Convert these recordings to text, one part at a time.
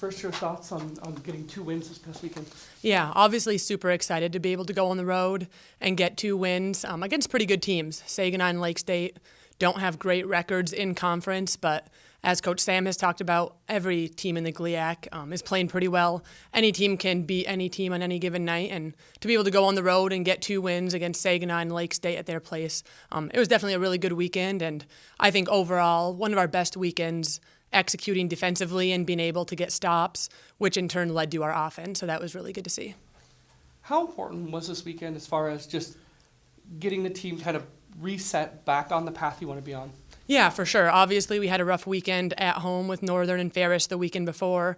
first your thoughts on getting 2 wins this past weekend? Yeah, obviously super excited to be able to go on the road and get 2 wins against pretty good teams. Saginaw and Lake State don't have great records in conference, but as Coach Sam has talked about, every team in the GLIAC is playing pretty well. Any team can beat any team on any given night, and to be able to go on the road and get 2 wins against Saginaw and Lake State at their place, it was definitely a really good weekend, and I think overall one of our best weekends executing defensively and being able to get stops, which in turn led to our offense, so that was really good to see. How important was this weekend as far as just getting the team kind of reset back on the path you want to be on? Yeah, for sure. Obviously, we had a rough weekend at home with Northern and Ferris the weekend before.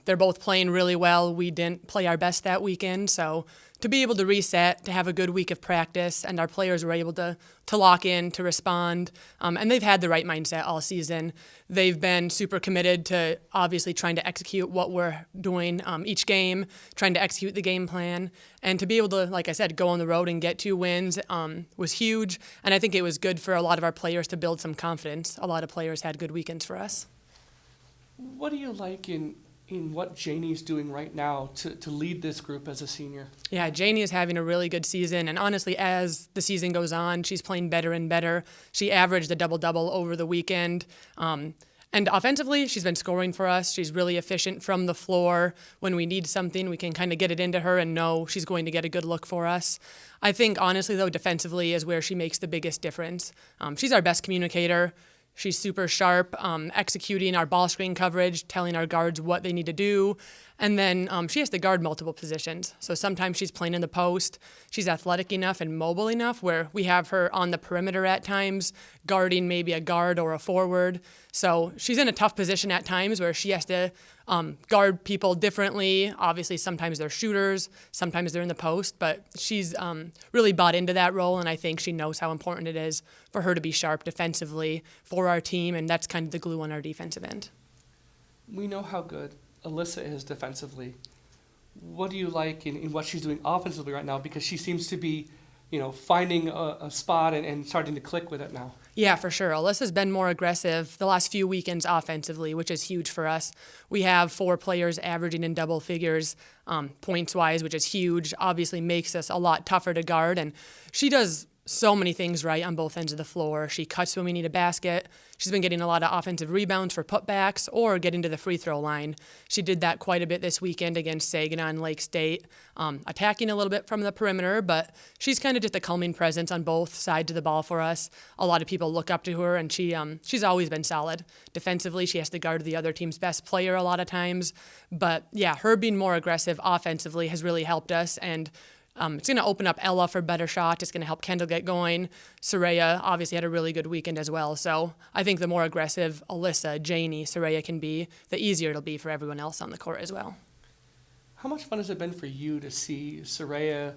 They're both playing really well. We didn't play our best that weekend, so to be able to reset, to have a good week of practice, and our players were able to lock in, to respond, and they've had the right mindset all season. They've been super committed to obviously trying to execute what we're doing each game, trying to execute the game plan, and to be able to, like I said, go on the road and get 2 wins was huge, and I think it was good for a lot of our players to build some confidence. A lot of players had good weekends for us. What do you like in what Janie's doing right now to lead this group as a senior? Yeah, Janie is having a really good season, and honestly, as the season goes on, she's playing better and better. She averaged a double-double over the weekend. And offensively, she's been scoring for us. She's really efficient from the floor. When we need something, we can kind of get it into her and know she's going to get a good look for us. I think, honestly, though, defensively is where she makes the biggest difference. She's our best communicator. She's super sharp, executing our ball screen coverage, telling our guards what they need to do. And then she has to guard multiple positions. So sometimes she's playing in the post. She's athletic enough and mobile enough where we have her on the perimeter at times, guarding maybe a guard or a forward. So she's in a tough position at times where she has to guard people differently. Obviously, sometimes they're shooters, sometimes they're in the post, but she's really bought into that role, and I think she knows how important it is for her to be sharp defensively for our team, and that's kind of the glue on our defensive end. We know how good Elisa is defensively. What do you like in what she's doing offensively right now? Because she seems to be, finding a spot and starting to click with it now. Yeah, for sure. Alyssa's been more aggressive the last few weekends offensively, which is huge for us. We have 4 players averaging in double figures points-wise, which is huge. Obviously makes us a lot tougher to guard, and she does so many things right on both ends of the floor. She cuts when we need a basket. She's been getting a lot of offensive rebounds for putbacks or getting to the free throw line. She did that quite a bit this weekend against Saginaw and Lake State, attacking a little bit from the perimeter, but she's kind of just a calming presence on both sides of the ball for us. A lot of people look up to her, and she's always been solid. Defensively, she has to guard the other team's best player a lot of times. But yeah, her being more aggressive offensively has really helped us, and it's going to open up Ella for better shots. It's going to help Kendall get going. Soraya obviously had a really good weekend as well. So I think the more aggressive Elisa, Janie, Soraya can be, the easier it'll be for everyone else on the court as well. How much fun has it been for you to see Soraya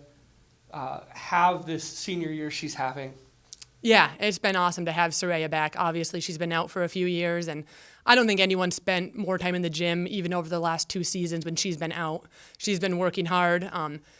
have this senior year she's having? Yeah, it's been awesome to have Soraya back. Obviously, she's been out for a few years, and I don't think anyone spent more time in the gym even over the last 2 seasons when she's been out. She's been working hard.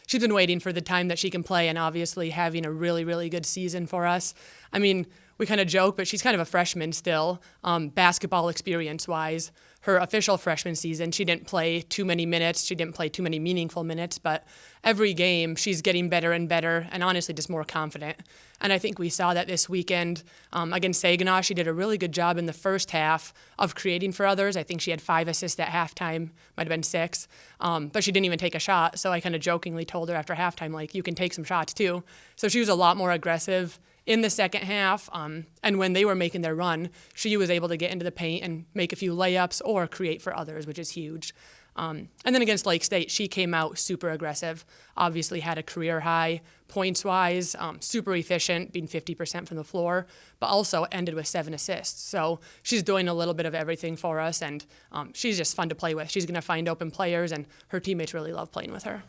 She's been waiting for the time that she can play, and obviously having a really, really good season for us. I mean, we kind of joke, but she's kind of a freshman still, basketball experience-wise. Her official freshman season, she didn't play too many minutes. She didn't play too many meaningful minutes, but every game she's getting better and better and honestly just more confident. And I think we saw that this weekend against Saginaw. She did a really good job in the first half of creating for others. I think she had 5 assists at halftime, might have been 6, but she didn't even take a shot. So I kind of jokingly told her after halftime, like, you can take some shots too. So she was a lot more aggressive in the second half, and when they were making their run, she was able to get into the paint and make a few layups or create for others, which is huge. And then against Lake State, she came out super aggressive, obviously had a career high points-wise, super efficient, being 50% from the floor, but also ended with 7 assists. So she's doing a little bit of everything for us, and she's just fun to play with. She's going to find open players, and her teammates really love playing with her.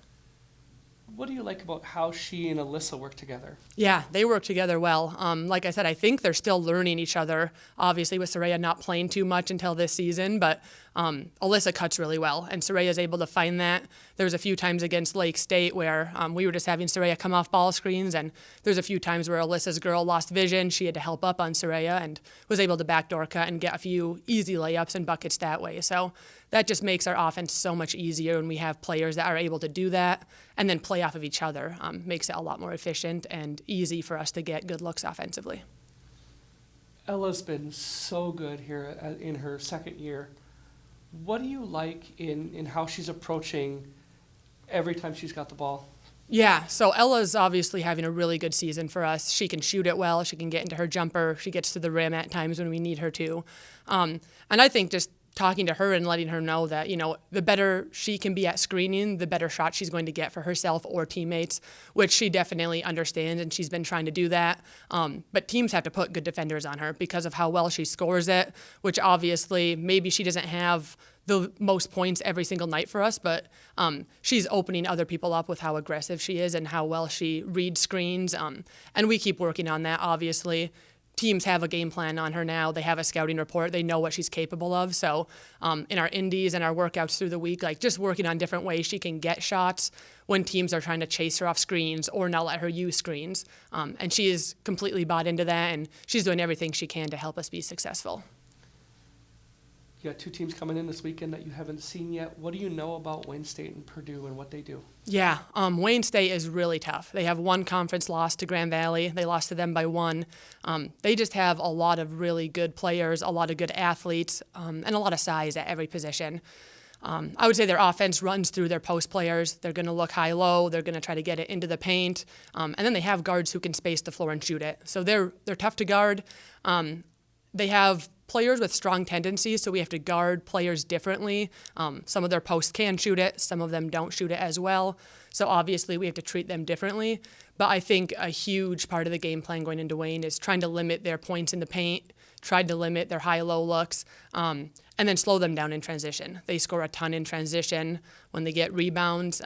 What do you like about how she and Elisa work together? Yeah, they work together well. Like I said, I think they're still learning each other. Obviously, with Soraya not playing too much until this season, but Elisa cuts really well, and Soraya is able to find that. There's a few times against Lake State where we were just having Soraya come off ball screens, and there's a few times where Elisa's girl lost vision. She had to help up on Soraya and was able to backdoor cut and get a few easy layups and buckets that way. So that just makes our offense so much easier when we have players that are able to do that and then play off of each other. Makes it a lot more efficient and easy for us to get good looks offensively. Ella's been so good here in her second year. What do you like in how she's approaching every time she's got the ball? Yeah, so Ella's obviously having a really good season for us. She can shoot it well. She can get into her jumper. She gets to the rim at times when we need her to. And I think just talking to her and letting her know that, the better she can be at screening, the better shot she's going to get for herself or teammates, which she definitely understands, and she's been trying to do that. But teams have to put good defenders on her because of how well she scores it, which obviously maybe she doesn't have the most points every single night for us, but she's opening other people up with how aggressive she is and how well she reads screens. And we keep working on that, obviously. Teams have a game plan on her now. They have a scouting report. They know what she's capable of. So in our indies and our workouts through the week, just working on different ways she can get shots when teams are trying to chase her off screens or not let her use screens. And she is completely bought into that, and she's doing everything she can to help us be successful. You got two teams coming in this weekend that you haven't seen yet. What do you know about Wayne State and Purdue and what they do? Yeah, Wayne State is really tough. They have one conference loss to Grand Valley. They lost to them by one. They just have a lot of really good players, a lot of good athletes, and a lot of size at every position. I would say their offense runs through their post players. They're going to look high-low. They're going to try to get it into the paint. And then they have guards who can space the floor and shoot it. So they're tough to guard. They have players with strong tendencies, so we have to guard players differently. Some of their posts can shoot it. Some of them don't shoot it as well. So obviously we have to treat them differently. But I think a huge part of the game plan going into Wayne is trying to limit their points in the paint, try to limit their high-low looks, and then slow them down in transition. They score a ton in transition when they get rebounds.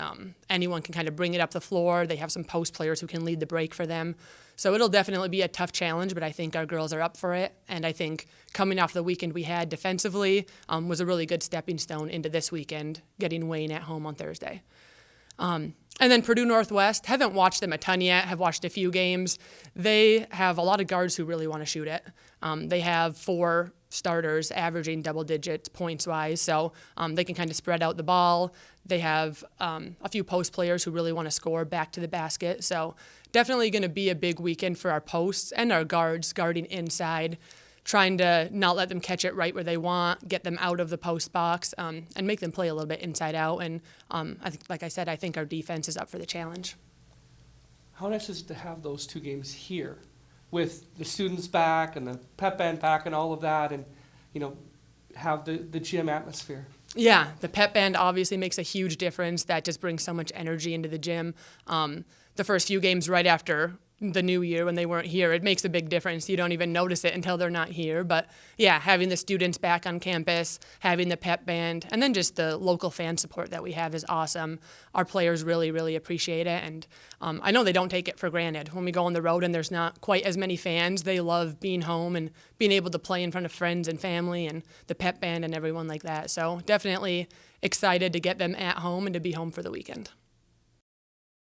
Anyone can kind of bring it up the floor. They have some post players who can lead the break for them. So it'll definitely be a tough challenge, but I think our girls are up for it. And I think coming off the weekend we had defensively was a really good stepping stone into this weekend, getting Wayne at home on Thursday. And then Purdue Northwest, haven't watched them a ton yet, have watched a few games. They have a lot of guards who really want to shoot it. They have 4 starters averaging double digits points-wise, so they can kind of spread out the ball. They have a few post players who really want to score back to the basket, so definitely going to be a big weekend for our posts and our guards guarding inside, trying to not let them catch it right where they want, get them out of the post box, and make them play a little bit inside out. And I think, like I said, I think our defense is up for the challenge. How nice is it to have those two games here with the students back and the pep band back and all of that, and have the gym atmosphere? Yeah, the pep band obviously makes a huge difference. That just brings so much energy into the gym. The first few games right after the new year when they weren't here, it makes a big difference. You don't even notice it until they're not here. But yeah, having the students back on campus, having the pep band, and then just the local fan support that we have is awesome. Our players really, really appreciate it. And I know they don't take it for granted. When we go on the road and there's not quite as many fans, they love being home and being able to play in front of friends and family and the pep band and everyone like that. So definitely excited to get them at home and to be home for the weekend.